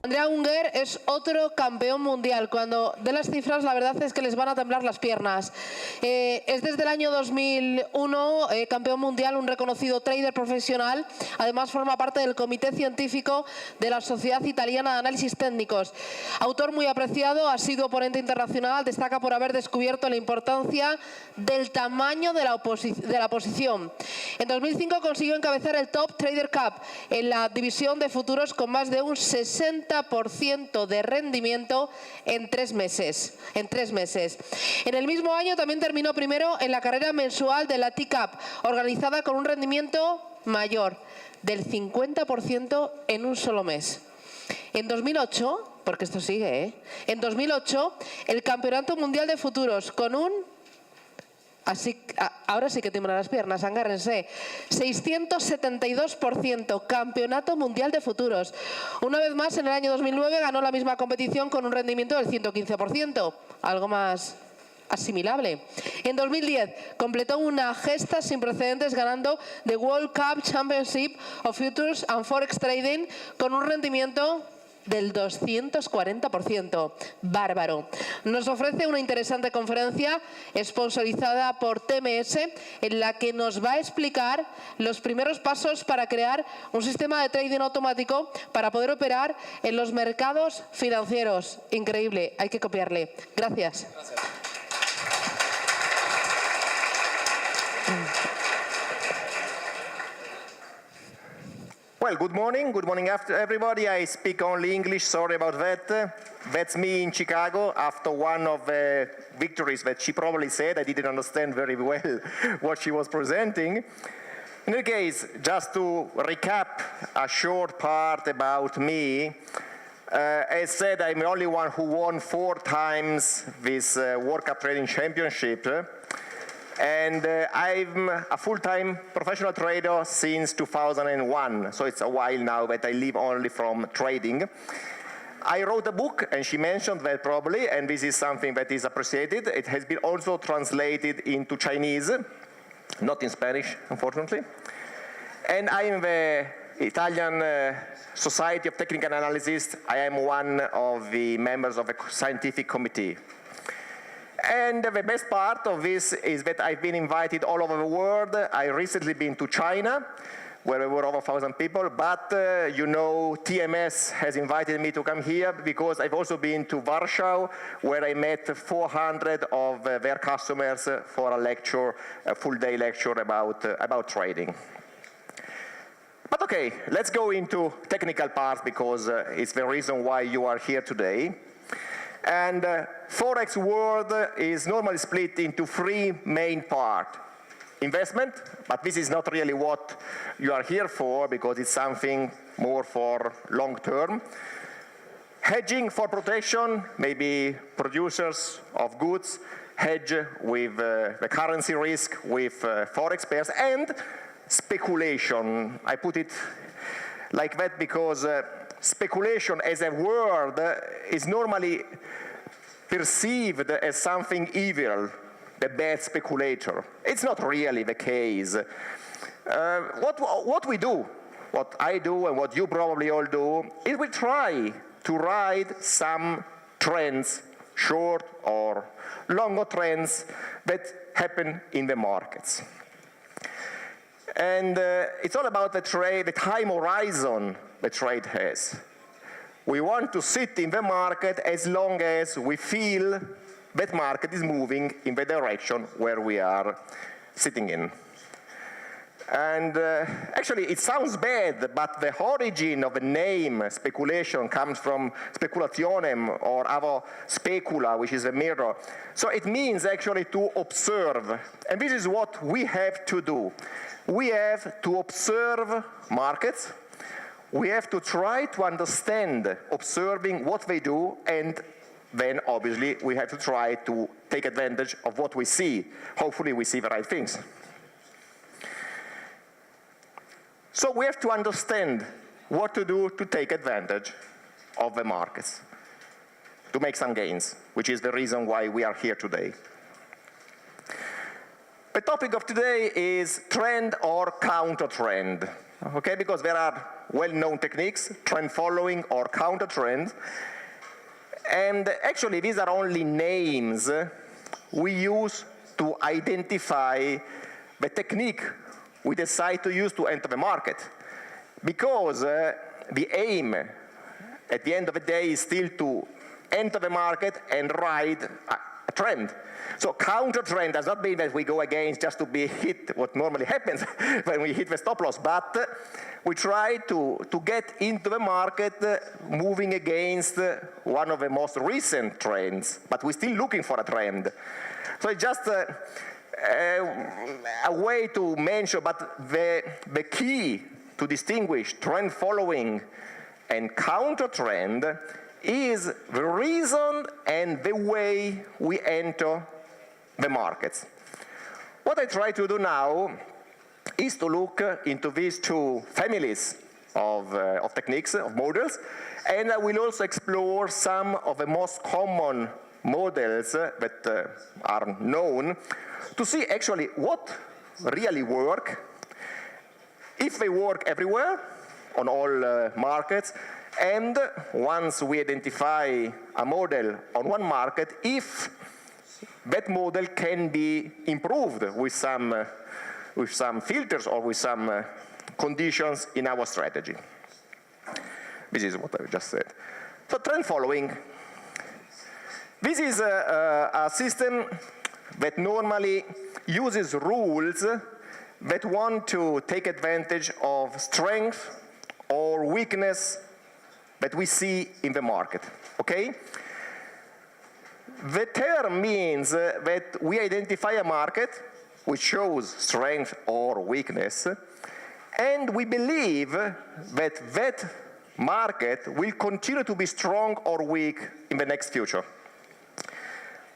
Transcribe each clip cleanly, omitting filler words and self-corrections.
Andrea Unger es otro campeón mundial. Cuando de las cifras, la verdad es que les van a temblar las piernas. Es desde el año 2001 campeón mundial, un reconocido trader profesional. Además forma parte del comité científico de la Sociedad Italiana de Análisis Técnicos. Autor muy apreciado, ha sido ponente internacional, destaca por haber descubierto la importancia del tamaño de la posición. En 2005 consiguió encabezar el Top Trader Cup en la división de futuros con más de un 60% de rendimiento en 3 meses. En el mismo año también terminó primero en la carrera mensual de la T-Cup, organizada con un rendimiento mayor del 50% en un solo mes. En 2008, porque esto sigue, en 2008, el Campeonato Mundial de Futuros con un... ahora sí que tiemblan las piernas, agárrense. 672%, Campeonato Mundial de Futuros. Una vez más, en el año 2009 ganó la misma competición con un rendimiento del 115%, algo más asimilable. En 2010 completó una gesta sin precedentes ganando The World Cup Championship of Futures and Forex Trading con un rendimiento del 240%. Bárbaro. Nos ofrece una interesante conferencia sponsorizada por TMS en la que nos va a explicar los primeros pasos para crear un sistema de trading automático para poder operar en los mercados financieros. Increíble, hay que copiarle. Gracias. Gracias. Well, good morning after everybody. I speak only English, sorry about that. That's me in Chicago after one of the victories that she probably said. I didn't understand very well what she was presenting. In any case, just to recap a short part about me, as said, I'm the only one who won 4 times this World Cup Trading Championship. And I'm a full-time professional trader since 2001, so it's a while now that I live only from trading. I wrote a book, and she mentioned that probably, and this is something that is appreciated. It has been also translated into Chinese, not in Spanish, unfortunately. And I am the Italian Society of Technical Analysts. I am one of the members of the scientific committee. And the best part of this is that I've been invited all over the world. I recently been to China, where there were over 1,000 people, but you know, TMS has invited me to come here because I've also been to Warsaw, where I met 400 of their customers for a lecture, a full-day lecture about trading. But okay, let's go into technical parts because it's the reason why you are here today. And Forex world is normally split into 3 main parts. Investment, but this is not really what you are here for because it's something more for long term. Hedging for protection, maybe producers of goods hedge with the currency risk with Forex pairs, and speculation. I put it like that because speculation as a word is normally perceived as something evil, the bad speculator. It's not really the case. What we do, what I do and what you probably all do, is we try to ride some trends, short or longer trends that happen in the markets. And it's all about the trade, the time horizon the trade has. We want to sit in the market as long as we feel that market is moving in the direction where we are sitting in. And actually, it sounds bad, but the origin of the name speculation comes from speculationem or other specula, which is a mirror. So it means actually to observe. And this is what we have to do. We have to observe markets. We have to try to understand, observing what they do, and then obviously we have to try to take advantage of what we see. Hopefully we see the right things. So we have to understand what to do to take advantage of the markets, to make some gains, which is the reason why we are here today. The topic of today is trend or counter trend. okay, because there are well-known techniques, trend following or counter trend, and actually these are only names we use to identify the technique we decide to use to enter the market, because the aim at the end of the day is still to enter the market and ride a trend. So counter trend does not mean that we go against just to be hit what normally happens when we hit the stop loss, but we try to get into the market moving against one of the most recent trends, but we're still looking for a trend. So it's just a way to mention, but the key to distinguish trend following and counter trend is the reason and the way we enter the markets. What I try to do now is to look into these two families of techniques, of models, and I will also explore some of the most common models that are known to see actually what really work, if they work everywhere on all markets, and once we identify a model on one market, if that model can be improved with some filters or with some conditions in our strategy. This is what I just said. So trend following. This is a system that normally uses rules that want to take advantage of strength or weakness that we see in the market, okay? The term means that we identify a market which shows strength or weakness, and we believe that that market will continue to be strong or weak in the next future.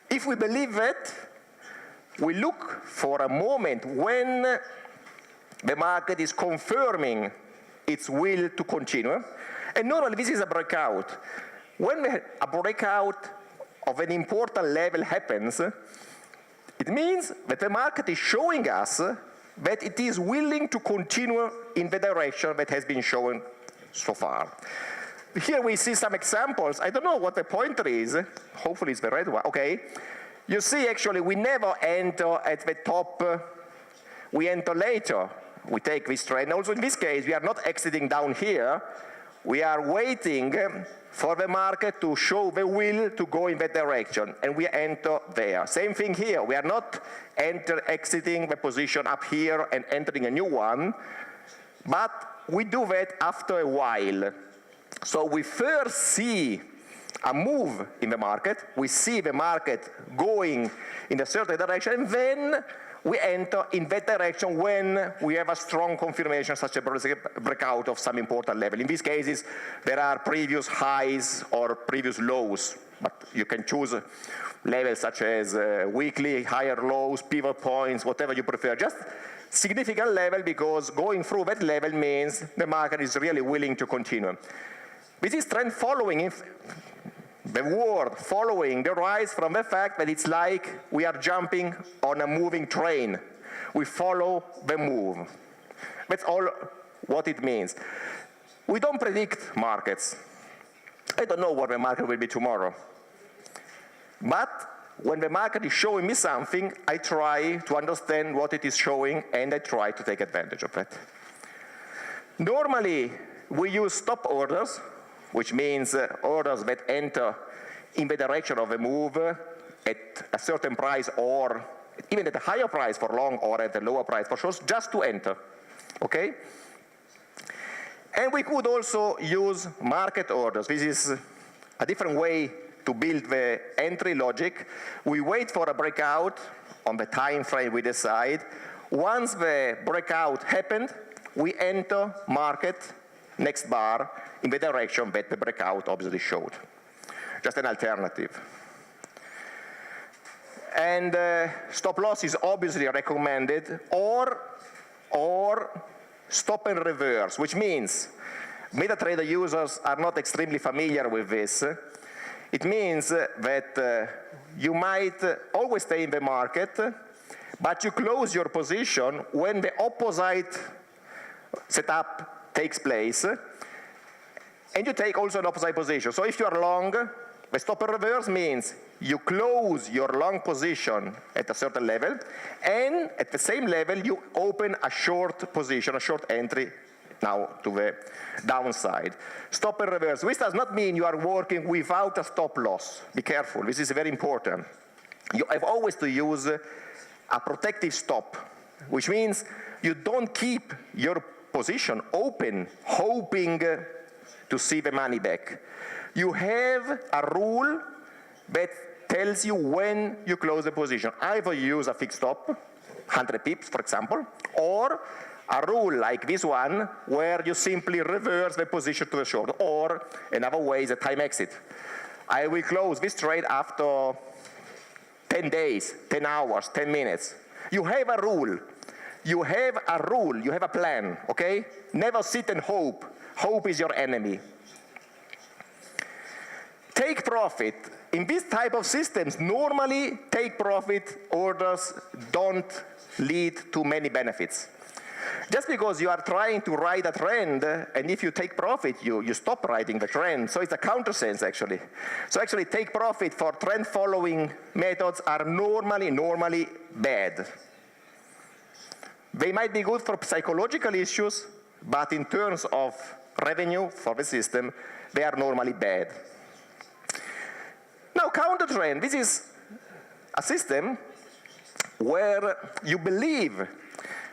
If we believe that, we look for a moment when the market is confirming its will to continue, and normally this is a breakout. When a breakout of an important level happens, it means that the market is showing us that it is willing to continue in the direction that has been shown so far. Here we see some examples. I don't know what the pointer is. Hopefully it's the red one. Okay. You see, actually, we never enter at the top. We enter later. We take this trend. Also, in this case, we are not exiting down here. We are waiting for the market to show the will to go in that direction, and we enter there. Same thing here. We are not exiting the position up here and entering a new one, but we do that after a while. So we first see a move in the market. We see the market going in a certain direction, and then we enter in that direction when we have a strong confirmation, such a breakout of some important level. In these cases, there are previous highs or previous lows, but you can choose levels such as weekly, higher lows, pivot points, whatever you prefer. Just significant level, because going through that level means the market is really willing to continue. This is trend following. If the word following derives from the fact that it's like we are jumping on a moving train. We follow the move. That's all what it means. We don't predict markets. I don't know what the market will be tomorrow. But when the market is showing me something, I try to understand what it is showing, and I try to take advantage of it. Normally, we use stop orders, which means orders that enter in the direction of a move at a certain price, or even at a higher price for long, or at a lower price for short, just to enter, okay? And we could also use market orders. This is a different way to build the entry logic. We wait for a breakout on the time frame we decide. Once the breakout happened, we enter market next bar in the direction that the breakout obviously showed. Just an alternative. And stop loss is obviously recommended, or stop and reverse, which means MetaTrader users are not extremely familiar with this. It means that you might always stay in the market, but you close your position when the opposite setup takes place, and you take also an opposite position. So if you are long, the stop and reverse means you close your long position at a certain level, and at the same level you open a short position, a short entry now to the downside. Stop and reverse. This does not mean you are working without a stop loss. Be careful, this is very important. You have always to use a protective stop, which means you don't keep your position open, hoping to see the money back. You have a rule that tells you when you close the position. Either you use a fixed stop, 100 pips, for example, or a rule like this one, where you simply reverse the position to the short, or another way is a time exit. I will close this trade after 10 days, 10 hours, 10 minutes. You have a rule. You have a rule. You have a plan, okay? Never sit and hope. Hope is your enemy. Take profit. In this type of systems, normally take profit orders don't lead to many benefits. Just because you are trying to ride a trend, and if you take profit, you stop riding the trend. So it's a countersense, actually. So actually, take profit for trend-following methods are normally bad. They might be good for psychological issues, but in terms of revenue for the system, they are normally bad. Now, counter trend. This is a system where you believe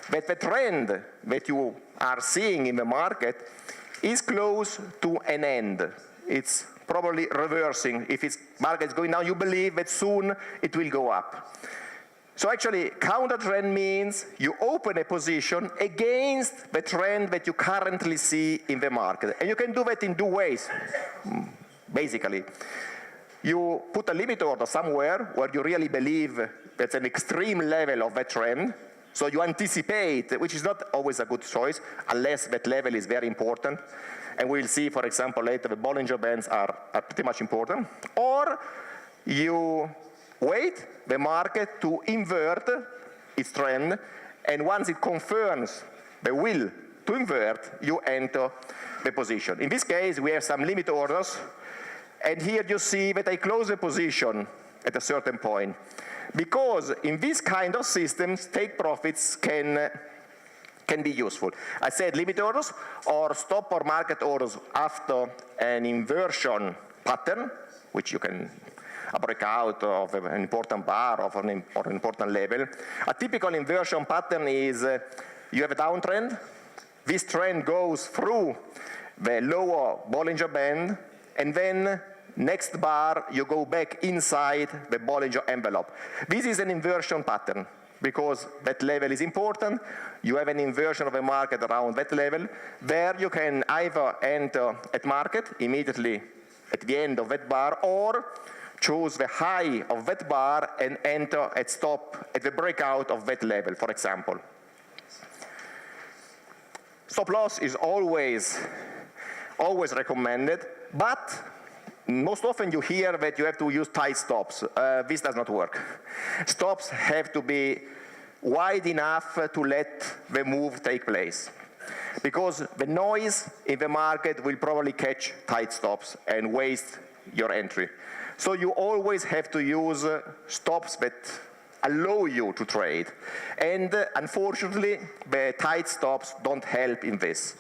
that the trend that you are seeing in the market is close to an end. It's probably reversing. If its market is going down, you believe that soon it will go up. So actually, counter trend means you open a position against the trend that you currently see in the market. And you can do that in two ways, basically. You put a limit order somewhere where you really believe that's an extreme level of that trend. So you anticipate, which is not always a good choice, unless that level is very important. And we'll see, for example, later the Bollinger Bands are pretty much important. Or you wait the market to invert its trend, and once it confirms the will to invert, you enter the position. In this case, we have some limit orders, and here you see that I close the position at a certain point. Because in this kind of systems, take profits can be useful. I said limit orders or stop or market orders after an inversion pattern, which you can a breakout of an important bar or an important level. A typical inversion pattern is you have a downtrend. This trend goes through the lower Bollinger Band, and then next bar, you go back inside the Bollinger envelope. This is an inversion pattern because that level is important. You have an inversion of the market around that level. There you can either enter at market immediately at the end of that bar, or choose the high of that bar and enter at stop at the breakout of that level, for example. Stop loss is always recommended, but most often you hear that you have to use tight stops. This does not work. Stops have to be wide enough to let the move take place. Because the noise in the market will probably catch tight stops and waste your entry. So you always have to use stops that allow you to trade. And unfortunately, the tight stops don't help in this.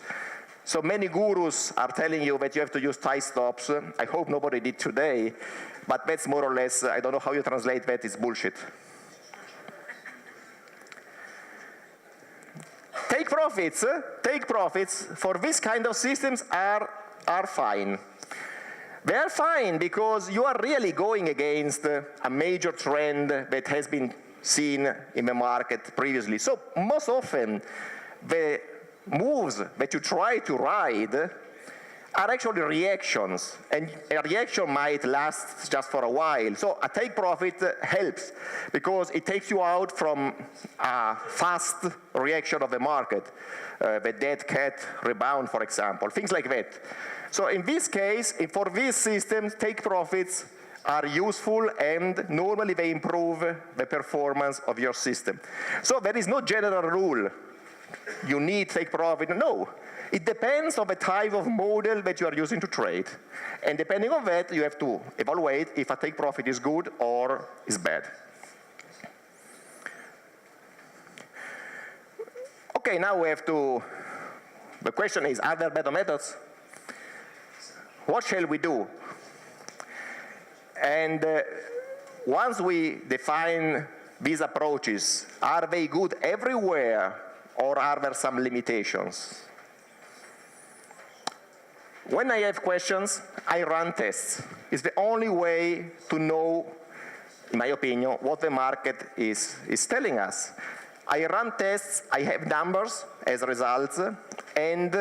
So many gurus are telling you that you have to use tight stops. I hope nobody did today, but that's more or less, I don't know how you translate that, it's bullshit. Take profits for this kind of systems are fine. They are fine because you are really going against a major trend that has been seen in the market previously. So most often, the moves that you try to ride are actually reactions, and a reaction might last just for a while. So a take profit helps because it takes you out from a fast reaction of the market, the dead cat rebound, for example, things like that. So in this case, for these systems, take profits are useful, and normally they improve the performance of your system. So there is no general rule you need to take profit. No. It depends on the type of model that you are using to trade. And depending on that, you have to evaluate if a take profit is good or is bad. Okay, now we have to, the question is, are there better methods? What shall we do? And once we define these approaches, are they good everywhere or are there some limitations? When I have questions, I run tests. It's the only way to know, in my opinion, what the market is telling us. I run tests, I have numbers as results, and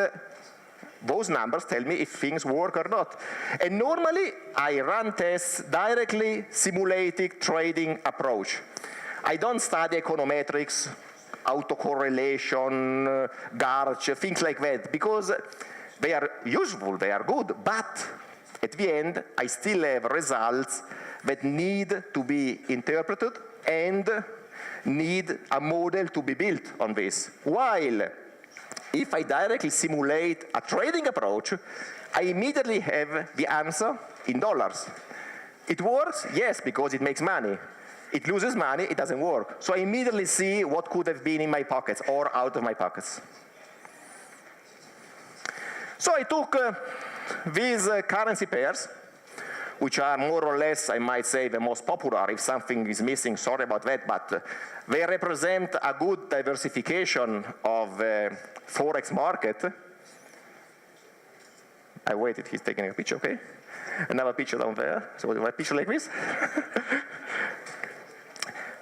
those numbers tell me if things work or not. And normally, I run tests directly simulating trading approach. I don't study econometrics, autocorrelation, Garch, things like that, because they are useful, they are good, but at the end, I still have results that need to be interpreted and need a model to be built on this. While if I directly simulate a trading approach, I immediately have the answer in dollars. It works? Yes, because it makes money. It loses money, it doesn't work. So I immediately see what could have been in my pockets or out of my pockets. So I took these currency pairs, which are more or less, I might say, the most popular. If something is missing, sorry about that, but they represent a good diversification of the Forex market. I waited, he's taking a picture, okay? Another picture down there, so a picture like this.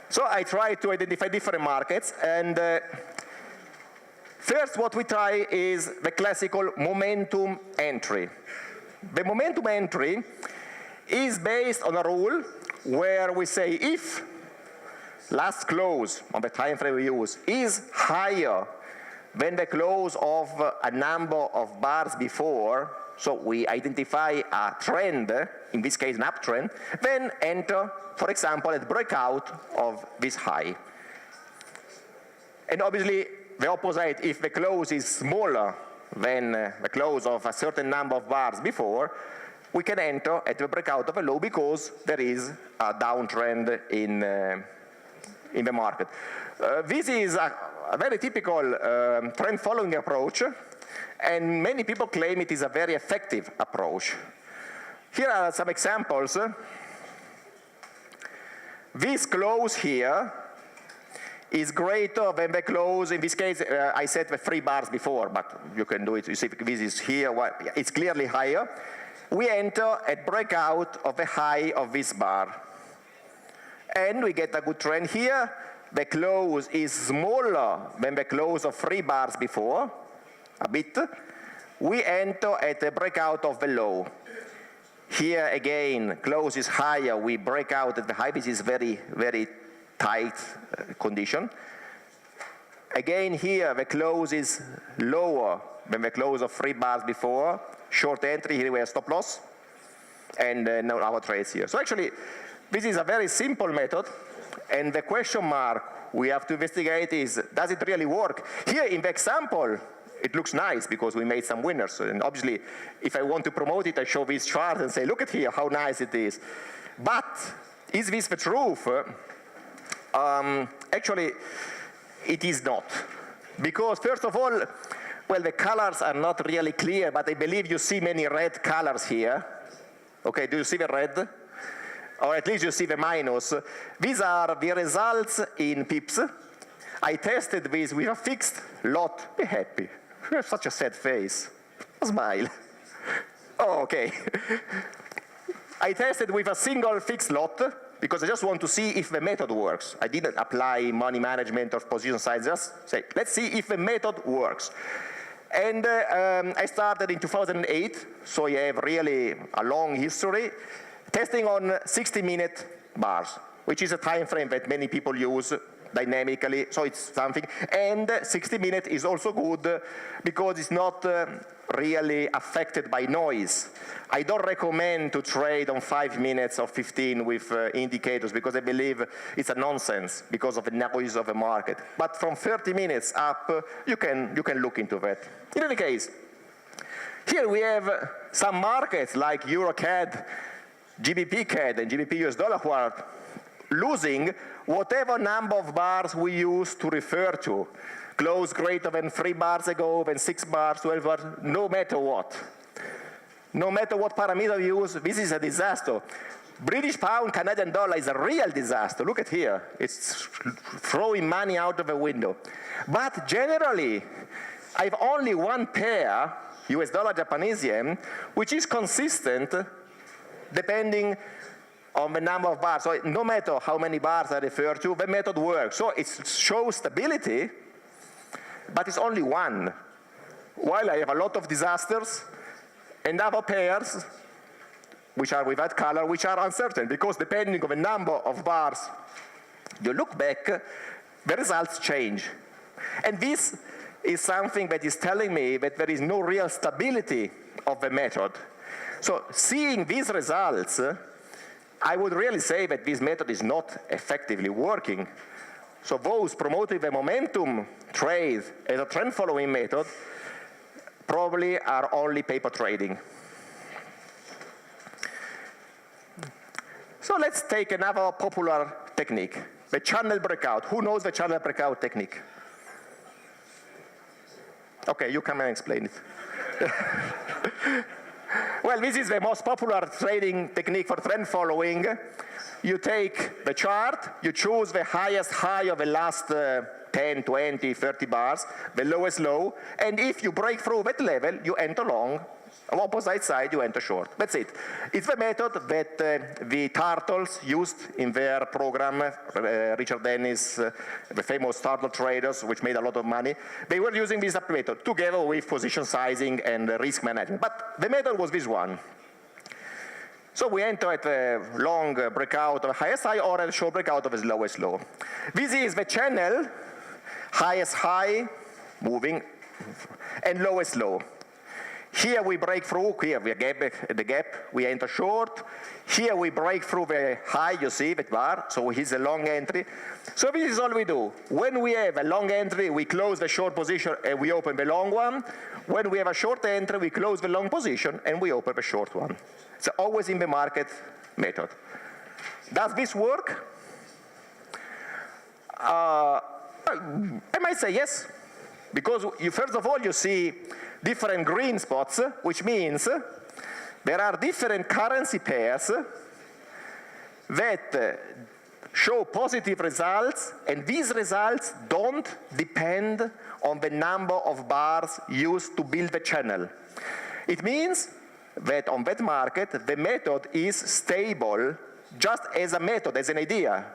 So I try to identify different markets, and first what we try is the classical momentum entry. The momentum entry is based on a rule where we say if last close on the time frame we use is higher than the close of a number of bars before, so we identify a trend, in this case an uptrend, then enter, for example, at breakout of this high. And obviously the opposite, if the close is smaller than the close of a certain number of bars before, we can enter at the breakout of a low because there is a downtrend in the market. This is a very typical trend following approach, and many people claim it is a very effective approach. Here are some examples. This close here is greater than the close. In this case, I set the 3 bars before, but you can do it. You see this is here. It's clearly higher. We enter at breakout of the high of this bar. And we get a good trend here. The close is smaller than the close of 3 bars before, a bit. We enter at the breakout of the low. Here again, close is higher. We break out at the high. This is very, very tight condition. Again here, the close is lower than the close of 3 bars before. Short entry, here we have stop loss. And now our trades here. So actually, this is a very simple method. And the question mark we have to investigate is, does it really work? Here in the example, it looks nice because we made some winners. And obviously, if I want to promote it, I show this chart and say, look at here, how nice it is. But is this the truth? Actually, it is not. Because first of all, well, the colors are not really clear, but I believe you see many red colors here. Okay, do you see the red? Or at least you see the minus. These are the results in pips. I tested this with a fixed lot. Be happy. You have such a sad face. Smile. Oh, okay. I tested with a single fixed lot because I just want to see if the method works. I didn't apply money management or position size, just say, let's see if the method works. And I started in 2008, so you have really a long history, testing on 60-minute bars, which is a time frame that many people use dynamically, so it's something. And 60 minutes is also good because it's not really affected by noise. I don't recommend to trade on 5 minutes or 15 with indicators because I believe it's a nonsense because of the noise of the market. But from 30 minutes up, you can look into that. In any case, here we have some markets like EuroCAD, GBP CAD, and GBP US dollar who are losing whatever number of bars we use to refer to. Close greater than 3 bars ago, then 6 bars, 12 bars, no matter what. No matter what parameter you use, this is a disaster. British pound, Canadian dollar is a real disaster. Look at here. It's throwing money out of the window. But generally, I have only one pair, US dollar, Japanese yen, which is consistent depending on the number of bars. So no matter how many bars I refer to, the method works. So it shows stability, but it's only one. While I have a lot of disasters and other pairs, which are with that color, which are uncertain, because depending on the number of bars you look back, the results change. And this is something that is telling me that there is no real stability of the method. So seeing these results, I would really say that this method is not effectively working. So those promoting the momentum trade as a trend following method probably are only paper trading. So let's take another popular technique, the channel breakout. Who knows the channel breakout technique? Okay, you come and explain it. Well, this is the most popular trading technique for trend following. You take the chart, you choose the highest high of the last 10, 20, 30 bars, the lowest low, and if you break through that level, you enter long. On the opposite side, you enter short. That's it. It's the method that the turtles used in their program, Richard Dennis, the famous turtle traders, which made a lot of money. They were using this method together with position sizing and risk management. But the method was this one. So we enter at the long breakout of the highest high or at the short breakout of the lowest low. This is the channel, highest high, moving, and lowest low. Here we break through, here we get the gap, we enter short. Here we break through the high, you see that bar, so here's a long entry. So this is all we do. When we have a long entry, we close the short position and we open the long one. When we have a short entry, we close the long position and we open the short one. It's always in the market method. Does this work? I might say yes, because first of all you see different green spots, which means there are different currency pairs that show positive results, and these results don't depend on the number of bars used to build the channel. It means that on that market, the method is stable just as a method, as an idea.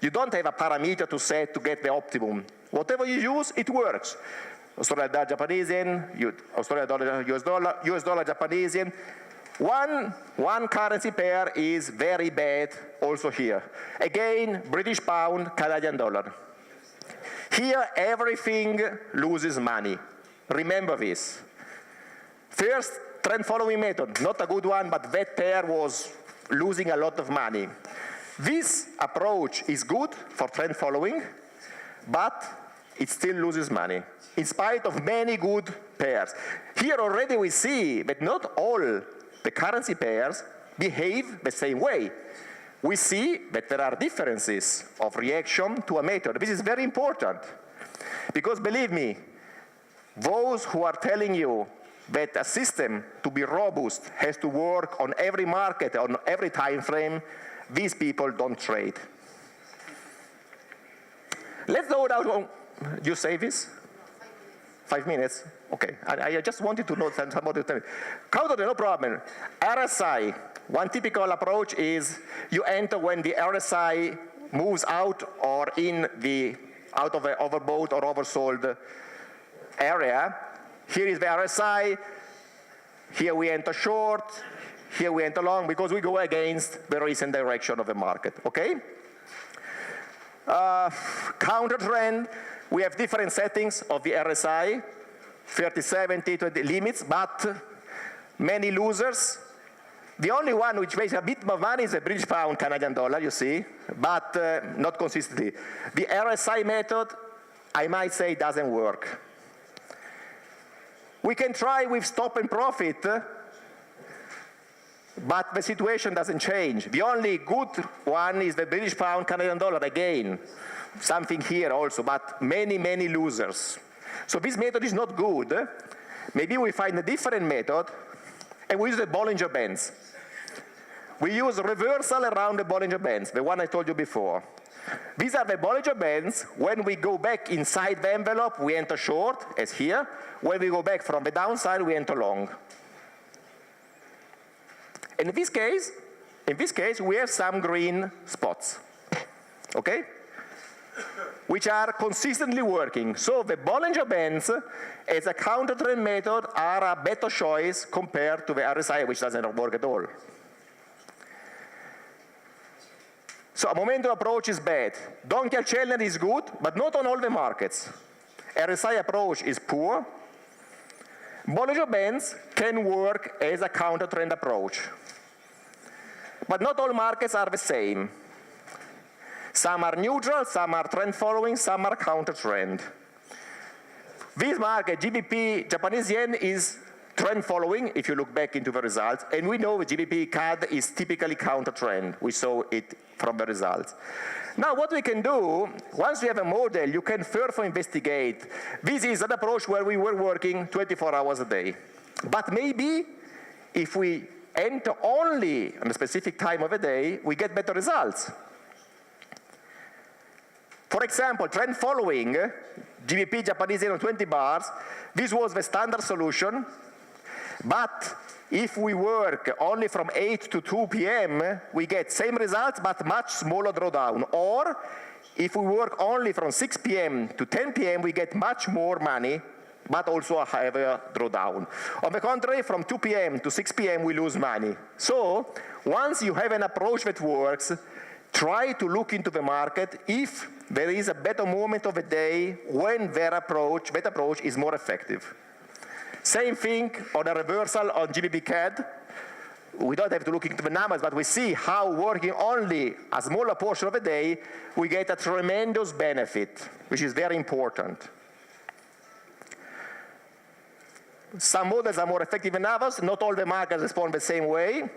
You don't have a parameter to set to get the optimum. Whatever you use, it works. Australian dollar, Japanese yen, Australian dollar, US dollar, Japanese yen. One currency pair is very bad also here. Again, British pound, Canadian dollar. Here, everything loses money. Remember this. First, trend following method, not a good one, but that pair was losing a lot of money. This approach is good for trend following, but it still loses money, in spite of many good pairs. Here already we see that not all the currency pairs behave the same way. We see that there are differences of reaction to a method. This is very important, because believe me, those who are telling you that a system to be robust has to work on every market, on every time frame, these people don't trade. Let's go down. You say this? 5 minutes? Okay. I just wanted to know somebody tell me. Count on it, no problem. RSI. One typical approach is you enter when the RSI moves out or in the out of the overbought or oversold area. Here is the RSI. Here we enter short. Here we enter long because we go against the recent direction of the market. Okay? Counter trend, we have different settings of the RSI, 30, 70, 20 limits, but many losers. The only one which makes a bit more money is the British pound, Canadian dollar, you see, but not consistently. The RSI method, I might say, doesn't work. We can try with stop and profit, but the situation doesn't change. The only good one is the British pound, Canadian dollar, again. Something here also, but many, many losers. So this method is not good. Maybe we find a different method, and we use the Bollinger Bands. We use reversal around the Bollinger Bands, the one I told you before. These are the Bollinger Bands. When we go back inside the envelope, we enter short, as here. When we go back from the downside, we enter long. And in this case, we have some green spots, okay? Which are consistently working. So the Bollinger Bands as a counter trend method are a better choice compared to the RSI, which doesn't work at all. So a momentum approach is bad. Donchial channel is good, but not on all the markets. RSI approach is poor. Bollinger Bands can work as a counter trend approach. But not all markets are the same. Some are neutral, some are trend following, some are counter trend. This market, GBP, Japanese yen, is trend following if you look back into the results, and we know the GBP CAD is typically counter trend. We saw it from the results. Now what we can do, once we have a model, you can further investigate. This is an approach where we were working 24 hours a day. But maybe if we enter only on a specific time of the day, we get better results. For example, trend following, GBP Japanese yen on 20 bars, this was the standard solution. But if we work only from 8 to 2 p.m., we get same results, but much smaller drawdown. Or if we work only from 6 p.m. to 10 p.m., we get much more money, but also a higher drawdown. On the contrary, from 2 p.m. to 6 p.m., we lose money. So once you have an approach that works, try to look into the market if there is a better moment of the day when that approach is more effective. Same thing on a reversal on GBP CAD. We don't have to look into the numbers, but we see how working only a smaller portion of the day, we get a tremendous benefit, which is very important. Some models are more effective than others. Not all the markets respond the same way.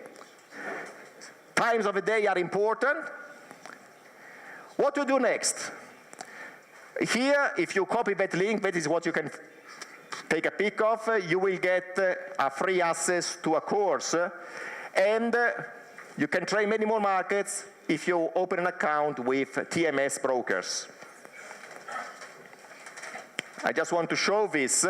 Times of the day are important. What to do next? Here, if you copy that link, that is what you can take a pic of. You will get a free access to a course. And you can trade many more markets if you open an account with TMS brokers. I just want to show this.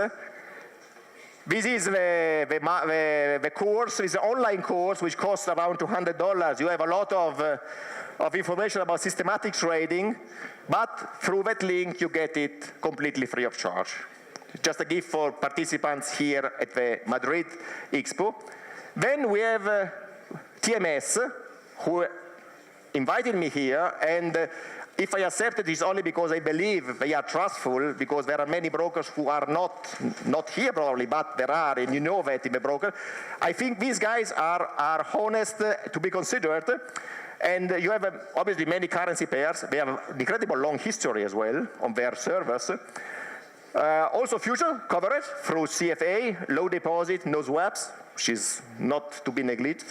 This is the course. It's an online course which costs around $200. You have a lot of information about systematic trading, but through that link you get it completely free of charge. Just a gift for participants here at the Madrid Expo. Then we have TMS, who invited me here, and if I accepted it's only because I believe they are trustful, because there are many brokers who are not here probably, but there are, and you know that in the broker. I think these guys are honest to be considered, and you have obviously many currency pairs. They have an incredible long history as well on their servers. Also future coverage through CFA, low deposit, no swaps, which is not to be neglected.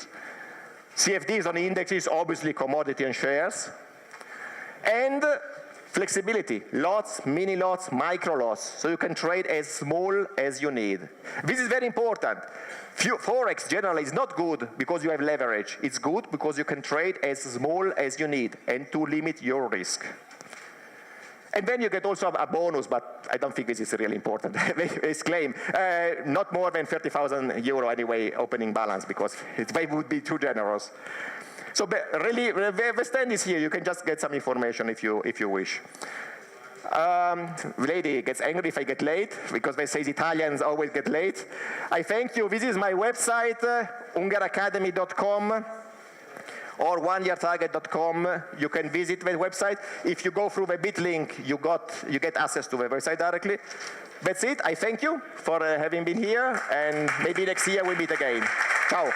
CFDs on the indexes, obviously commodity and shares. And flexibility, lots, mini lots, micro lots, so you can trade as small as you need. This is very important. Forex generally is not good because you have leverage. It's good because you can trade as small as you need and to limit your risk. And then you get also a bonus, but I don't think this is really important. This claim, not more than 30,000 euro anyway, opening balance, because it would be too generous. So really, the stand is here. You can just get some information if you wish. Lady gets angry if I get late, because they say Italians always get late. I thank you. This is my website, ungeracademy.com. or oneyeartarget.com. You can visit the website. If you go through the bit link, you get access to the website directly. That's it. I thank you for having been here, and maybe next year we meet again. Ciao.